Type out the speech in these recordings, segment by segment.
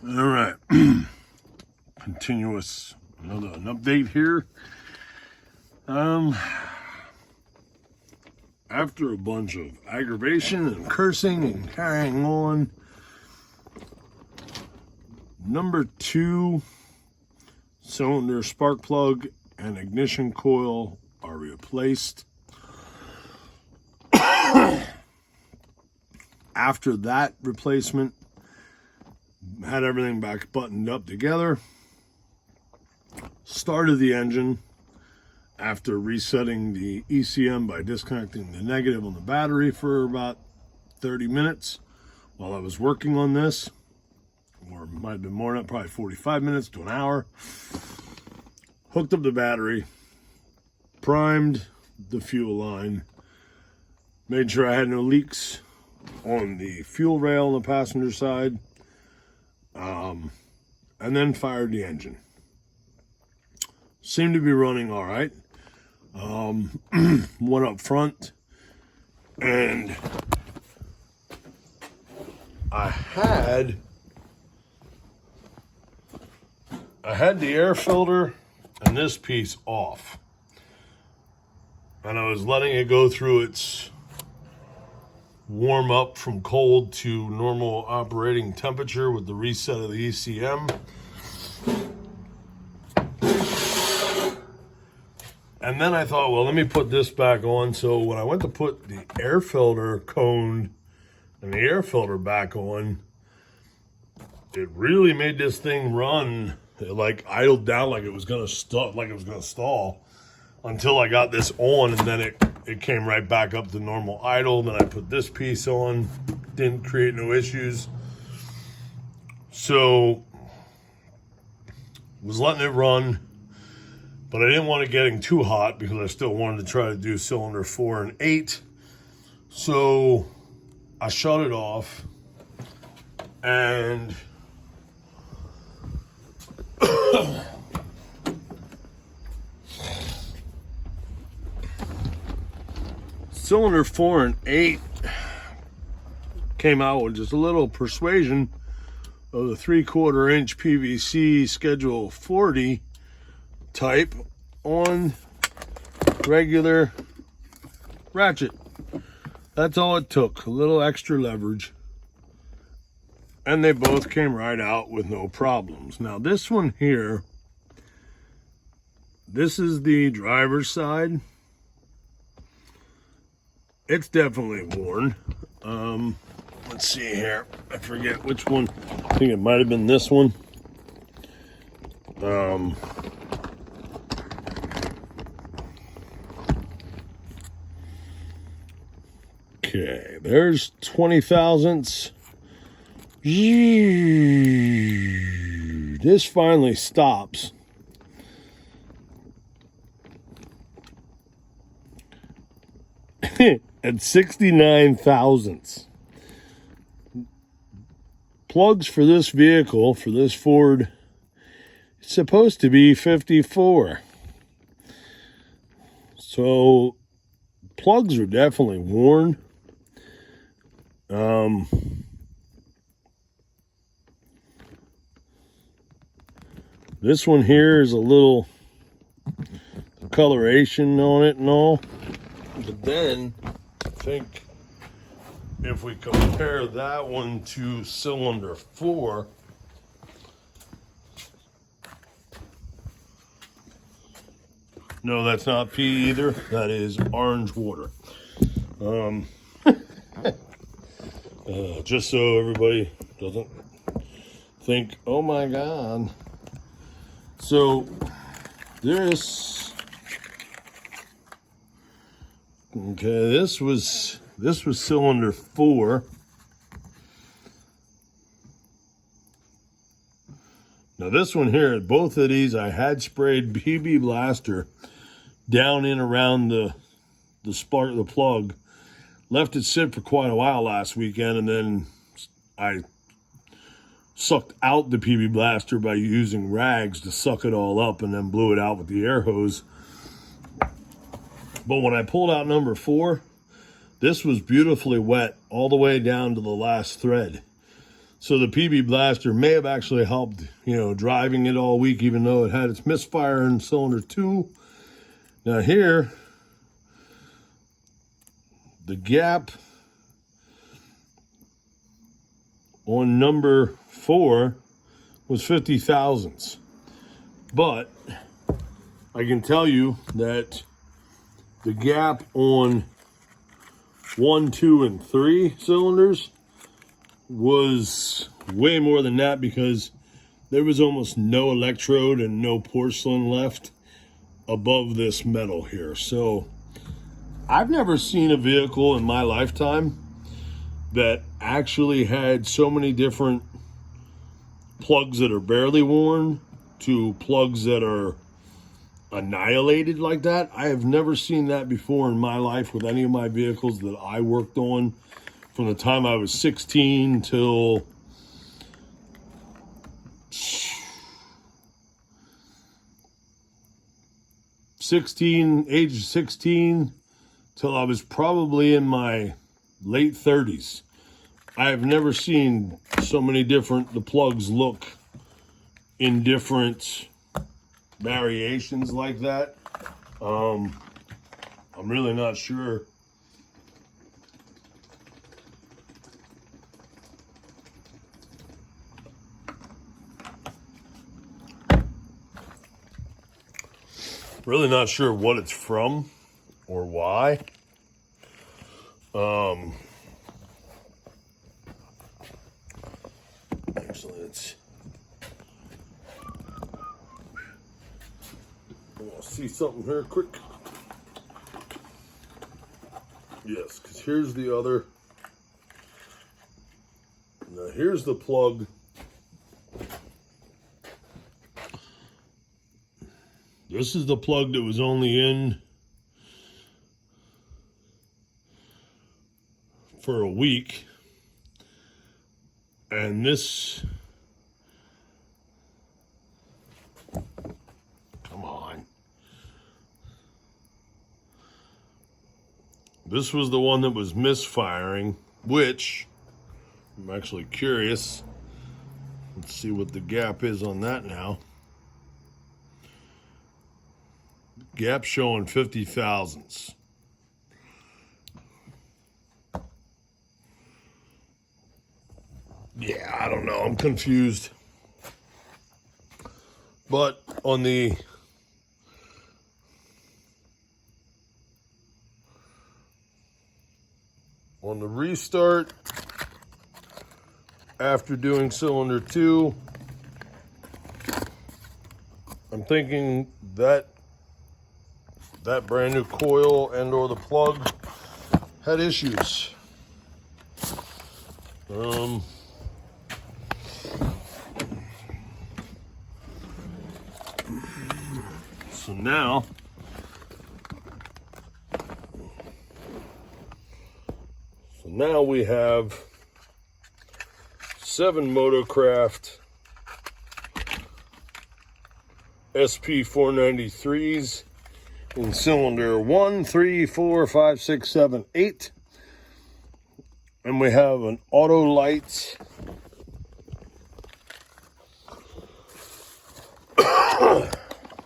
All right. Continuous, an update here. After a bunch of aggravation and cursing and carrying on, number 2 cylinder spark plug and ignition coil are replaced. After that replacement, had everything back buttoned up together, started the engine after resetting the ECM by disconnecting the negative on the battery for about 30 minutes while I was working on this, or it might have been more than that, probably 45 minutes to an hour. Hooked up the battery, primed the fuel line, made sure I had no leaks on the fuel rail on the passenger side, and then fired the engine. Seemed to be running all right. Went up front, and I had the air filter and this piece off, and I was letting it go through its warm up from cold to normal operating temperature with the reset of the ECM. And then I thought, well, let me put this back on. So when I went to put the air filter cone and the air filter back on, it really made this thing run. It like idled down like it was gonna stall until I got this on, and then it came right back up to normal idle. Then I put this piece on, didn't create no issues. So was letting it run, but I didn't want it getting too hot because I still wanted to try to do cylinder 4 and 8. So I shut it off, and cylinder 4 and 8 came out with just a little persuasion of the 3/4 inch PVC Schedule 40 type on regular ratchet. That's all it took, a little extra leverage, and they both came right out with no problems. Now this one here, this is the driver's side. It's definitely worn. Let's see here. I forget which one. I think it might have been this one. Okay, there's 20 thousandths. This finally stops. At 69 thousandths. Plugs for this vehicle, for this Ford, it's supposed to be 54. So plugs are definitely worn. This one here is a little coloration on it and all. But then I think if we compare that one to cylinder 4, no, that's not pee either. That is orange water. Just so everybody doesn't think, oh my God. So this, okay, this was cylinder 4. Now this one here, both of these, I had sprayed BB Blaster down in around the spark of the plug. Left it sit for quite a while last weekend, and then I sucked out the PB Blaster by using rags to suck it all up, and then blew it out with the air hose. But when I pulled out number 4, this was beautifully wet all the way down to the last thread. So the PB Blaster may have actually helped, driving it all week, even though it had its misfire in cylinder 2. Now here, the gap on number 4 was 50 thousandths. But I can tell you that the gap on 1, 2, and 3 cylinders was way more than that, because there was almost no electrode and no porcelain left above this metal here. So I've never seen a vehicle in my lifetime that actually had so many different plugs that are barely worn to plugs that are annihilated like that. I have never seen that before in my life with any of my vehicles that I worked on from the time I was 16 till age 16 till I was probably in my late 30s. I have never seen so many the plugs look in different variations like that. I'm really not sure. Really not sure what it's from or why. Actually, I'll see something here quick. Yes, because here's the other. Now here's the plug. This is the plug that was only in for a week. And this, come on. This was the one that was misfiring, which I'm actually curious. Let's see what the gap is on that now. Gap showing 50 thousandths. Yeah, I don't know. I'm confused. But on the restart, after doing cylinder 2, I'm thinking that brand new coil and or the plug had issues. So now we have 7 Motocraft SP 493s in cylinder 1, 3, 4, 5, 6, 7, 8. And we have an auto light.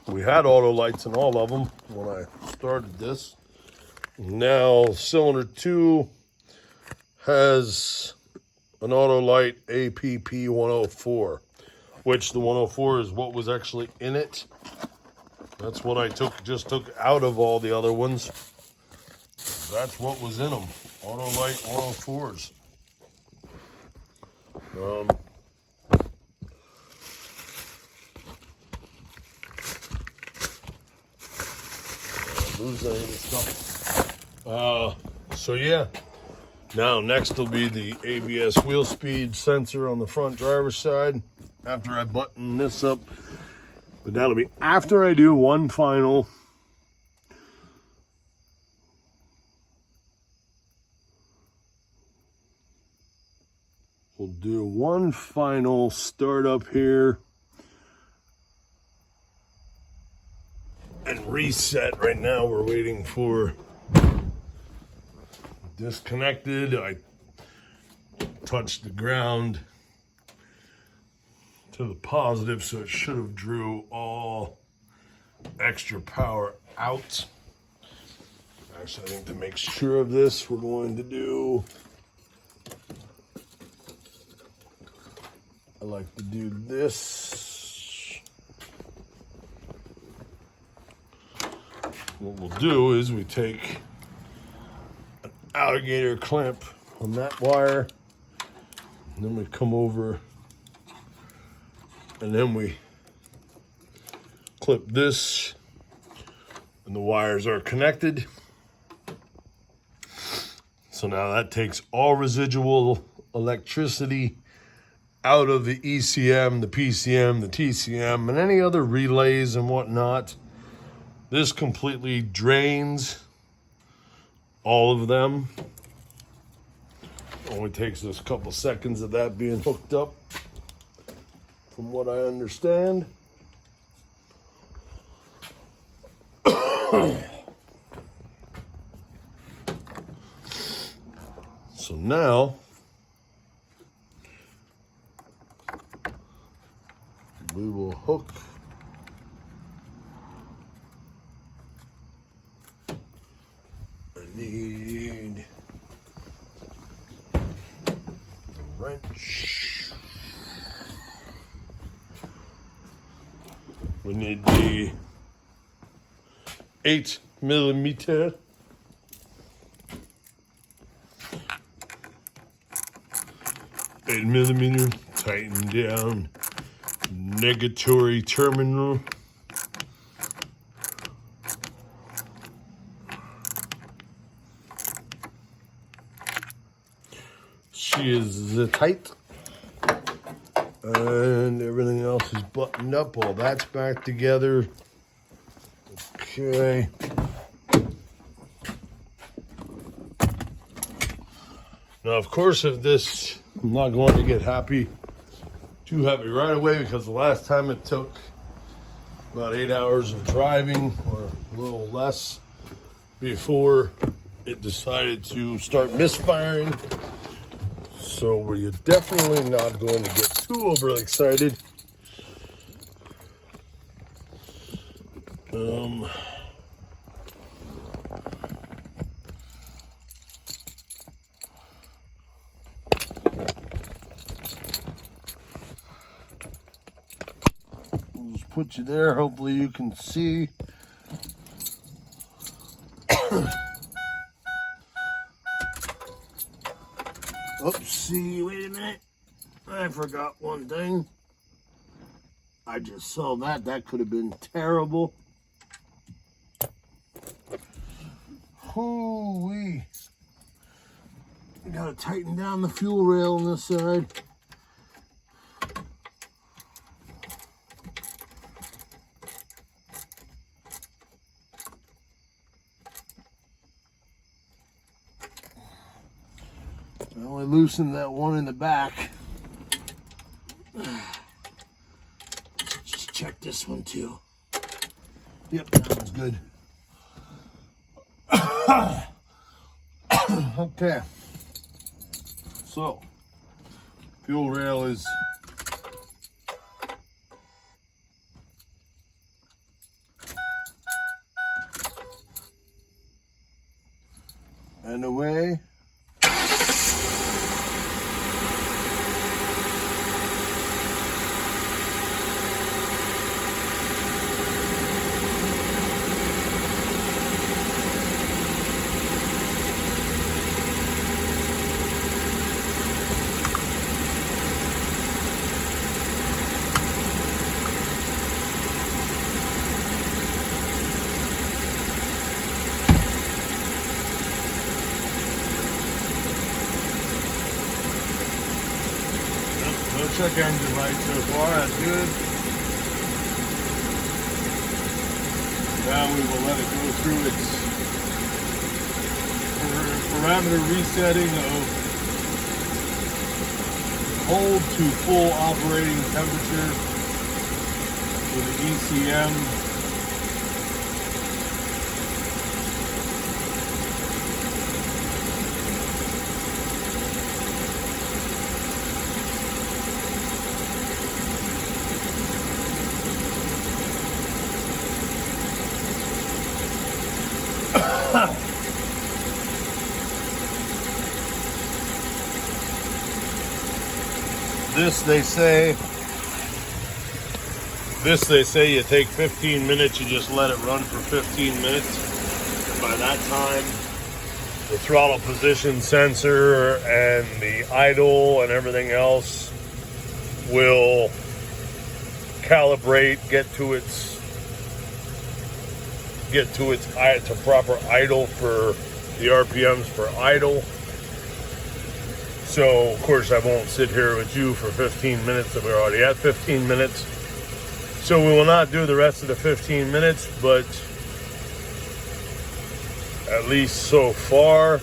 We had auto lights in all of them when I started this. Now cylinder 2 has an auto light APP 104, which the 104 is what was actually in it. That's what I just took out of all the other ones. That's what was in them. Auto light 104s. Lose any of this stuff. So yeah. Now next will be the ABS wheel speed sensor on the front driver's side after I button this up. But that'll be after I do one final startup here and reset. Right now we're waiting for disconnected. I touched the ground to the positive, so it should have drew all extra power out. Actually, I think to make sure of this, we're going to do, I like to do this. What we'll do is we take an alligator clamp on that wire, and then we come over and then we clip this, and the wires are connected. So now that takes all residual electricity out of the ECM, the PCM, the TCM, and any other relays and whatnot. This completely drains all of them. Only takes us a couple seconds of that being hooked up, from what I understand. So now we will hook I need the wrench. We need the 8mm. Tighten down negatory terminal. She is tight, and everything else is buttoned up. All that's back together. Okay. Now, of course, if this, I'm not going to get too happy right away, because the last time it took about 8 hours of driving, or a little less, before it decided to start misfiring. So we're definitely not going to get too overly excited. Put you there, hopefully you can see. Oopsie, wait a minute. I forgot one thing. I just saw that. That could have been terrible. Holy. We gotta tighten down the fuel rail on this side. I only loosened that one in the back. Just check this one too. Yep, that one's good. Okay. So, fuel rail is and away. Check engine light so far, that's good. Now we will let it go through its parameter resetting of cold to full operating temperature with the ECM. This they say you take 15 minutes, you just let it run for 15 minutes. And by that time, the throttle position sensor and the idle and everything else will calibrate, get to proper idle for the RPMs for idle. So of course I won't sit here with you for 15 minutes, that we're already at 15 minutes. So we will not do the rest of the 15 minutes, but at least so far.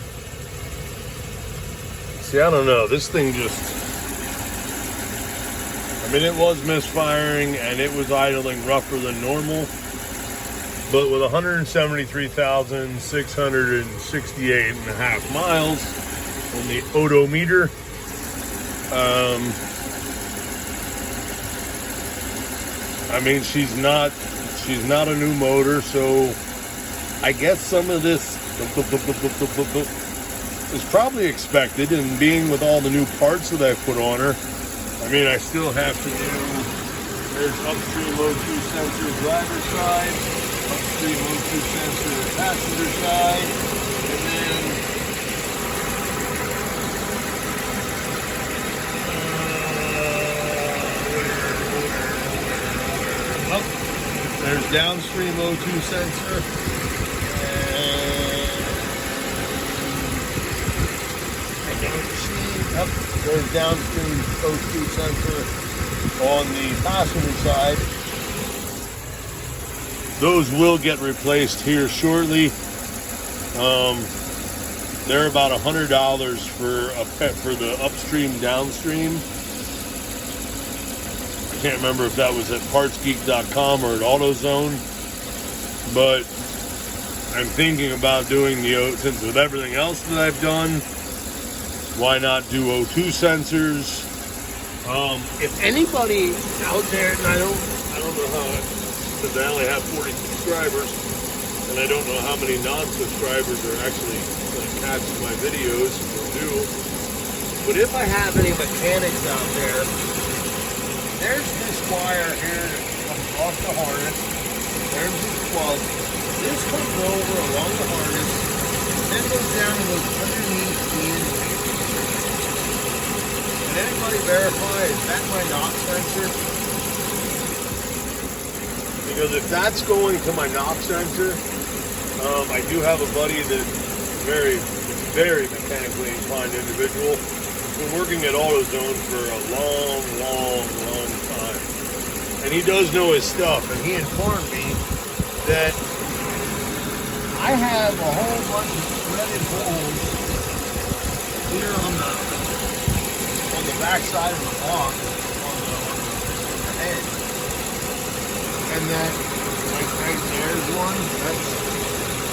See, I don't know, this thing just, I mean, it was misfiring and it was idling rougher than normal, but with 173,668 and a half miles on the odometer, I mean, she's not a new motor, so I guess some of this is probably expected, and being with all the new parts that I've put on her, I mean, I still have to do, there's upstream O2 sensor driver side, upstream O2 sensor passenger side, and then there's downstream O2 sensor, and there's downstream O2 sensor on the passenger side. Those will get replaced here shortly. They're about $100 for the upstream downstream. I can't remember if that was at partsgeek.com or at AutoZone, but I'm thinking about doing since with everything else that I've done, why not do O2 sensors? If anybody out there, and I don't know how, because I only have 40 subscribers, and I don't know how many non-subscribers are actually going to catch my videos or do, but if I have any mechanics out there, there's this wire here that comes off the harness, there's this plug, this comes over along the harness, then goes down and goes underneath the intake. Can anybody verify, is that my knock sensor? Because if that's going to my knock sensor, I do have a buddy that's very, very mechanically inclined individual. He's been working at AutoZone for a long time. And he does know his stuff, and he informed me that I have a whole bunch of threaded holes here on the back side of the block, on the head. And that, like right there's one,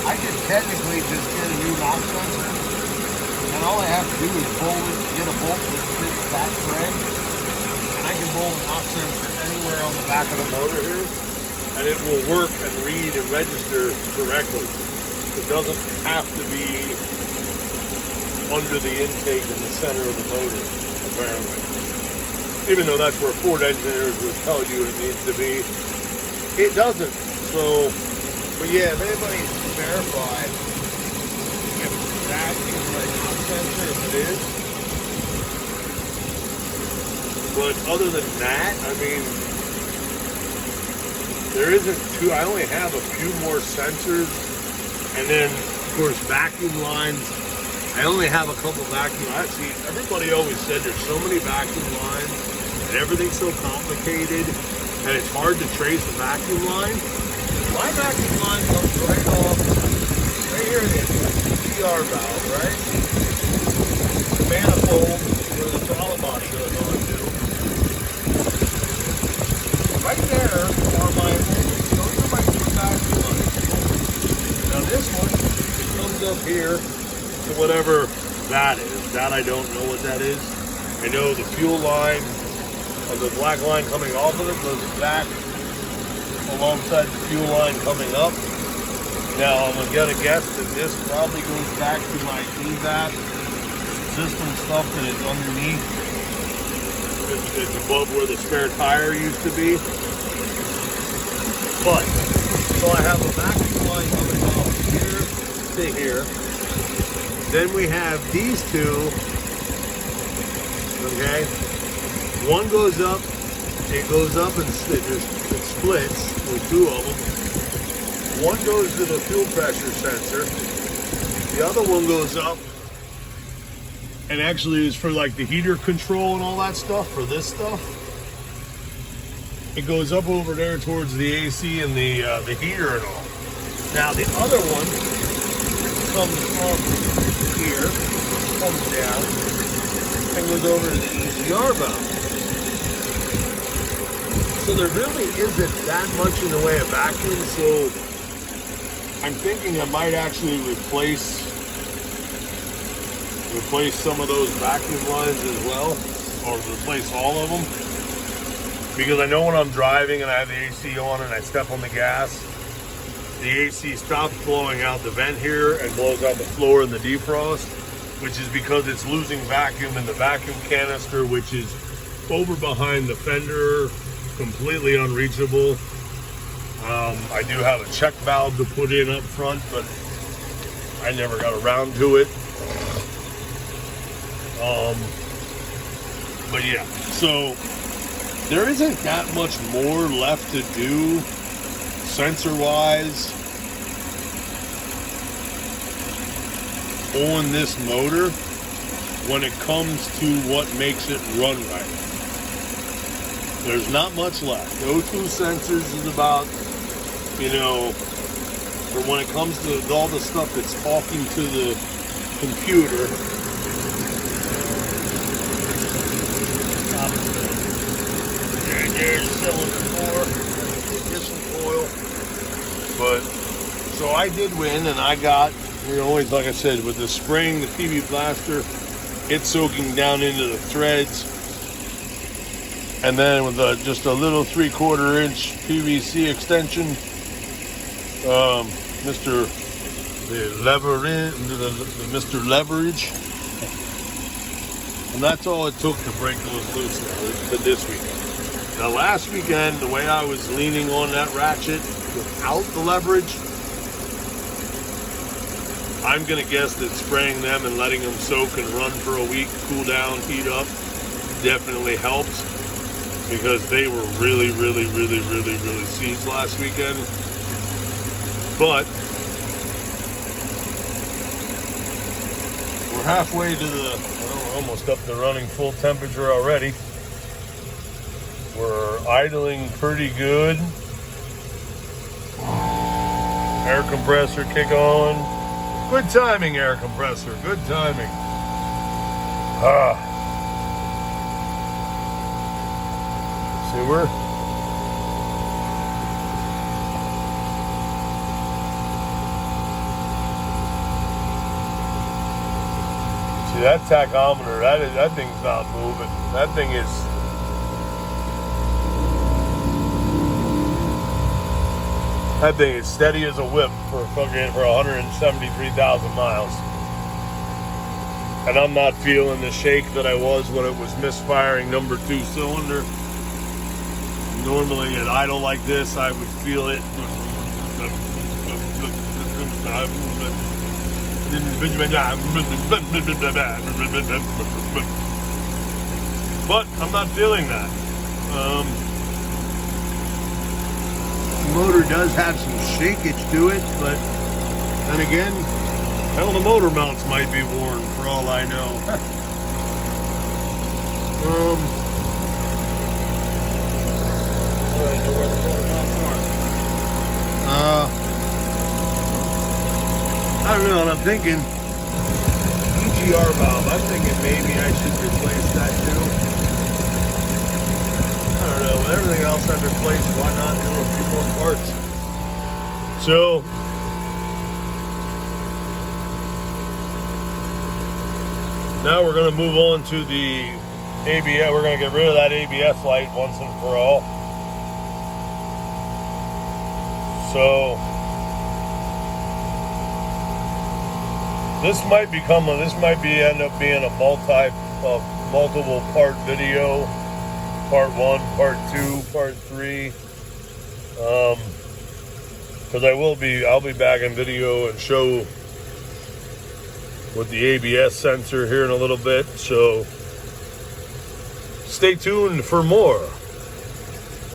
I could technically just get a new knock sensor, and all I have to do is get a bolt that fits that thread, and I can bolt a knock sensor anywhere on the back of the motor here, and it will work and read and register correctly. It doesn't have to be under the intake in the center of the motor, apparently. Even though that's where Ford engineers would tell you it needs to be, it doesn't. So, but yeah, if anybody can verify if that is my knock sensor, if it is. But other than that, I mean, there isn't too, I only have a few more sensors. And then, of course, vacuum lines. I only have a couple vacuum lines. See, everybody always said there's so many vacuum lines and everything's so complicated and it's hard to trace a vacuum line. My vacuum line comes right off, right here it is, PR valve, right? The manifold where the throttle body goes on to. Right there are those are my two vacuum lines. Now this one comes up here to whatever that is. That I don't know what that is. I know the fuel line, or the black line coming off of it, goes back alongside the fuel line coming up. Now I'm gonna guess that this probably goes back to my EVAP system stuff that is underneath It's above where the spare tire used to be. But, so I have a vacuum line coming off here to here. Then we have these two, okay? One goes up, it goes up and it splits with two of them. One goes to the fuel pressure sensor. The other one goes up and actually is for like the heater control and all that stuff, for this stuff. It goes up over there towards the AC and the heater and all. Now the other one comes up here, comes down, and goes over to the EGR valve. So there really isn't that much in the way of vacuum, so I'm thinking I might actually replace some of those vacuum lines as well, or replace all of them. Because I know when I'm driving and I have the AC on and I step on the gas, the AC stops blowing out the vent here and blows out the floor and the defrost, which is because it's losing vacuum in the vacuum canister, which is over behind the fender, completely unreachable. I do have a check valve to put in up front, but I never got around to it. But yeah, so there isn't that much more left to do sensor-wise on this motor when it comes to what makes it run right. There's not much left. O2 sensors is about, you know, for when it comes to all the stuff that's talking to the computer. There's cylinder 4, get some oil. But, so I did win, and I got, you know, like I said, with the spring, the PV blaster, it's soaking down into the threads. And then with just a little 3/4 inch PVC extension, Mr. Leverage. And that's all it took to break those loose now, this weekend. Now last weekend, the way I was leaning on that ratchet without the leverage, I'm gonna guess that spraying them and letting them soak and run for a week, cool down, heat up, definitely helps. Because they were really seized last weekend. But we're halfway to we're almost up to running full temperature already. We're idling pretty good. Air compressor kick on. Good timing, air compressor, good timing. Sewer. See that tachometer, that thing's not moving. That thing is steady as a whip for 173,000 miles. And I'm not feeling the shake that I was when it was misfiring number 2 cylinder. Normally at idle like this, I would feel it. But I'm not feeling that. The motor does have some shakeage to it, but then again, hell, the motor mounts might be worn for all I know. I don't know, and I'm thinking EGR valve, I'm thinking maybe I should replace that too. I don't know, with everything else I've replaced, why not do a few more parts? So, now we're going to move on to the ABS. We're going to get rid of that ABS light once and for all. So this might end up being a multiple part video part 1, part 2, part 3. Because I'll be back in video and show with the ABS sensor here in a little bit. So stay tuned for more.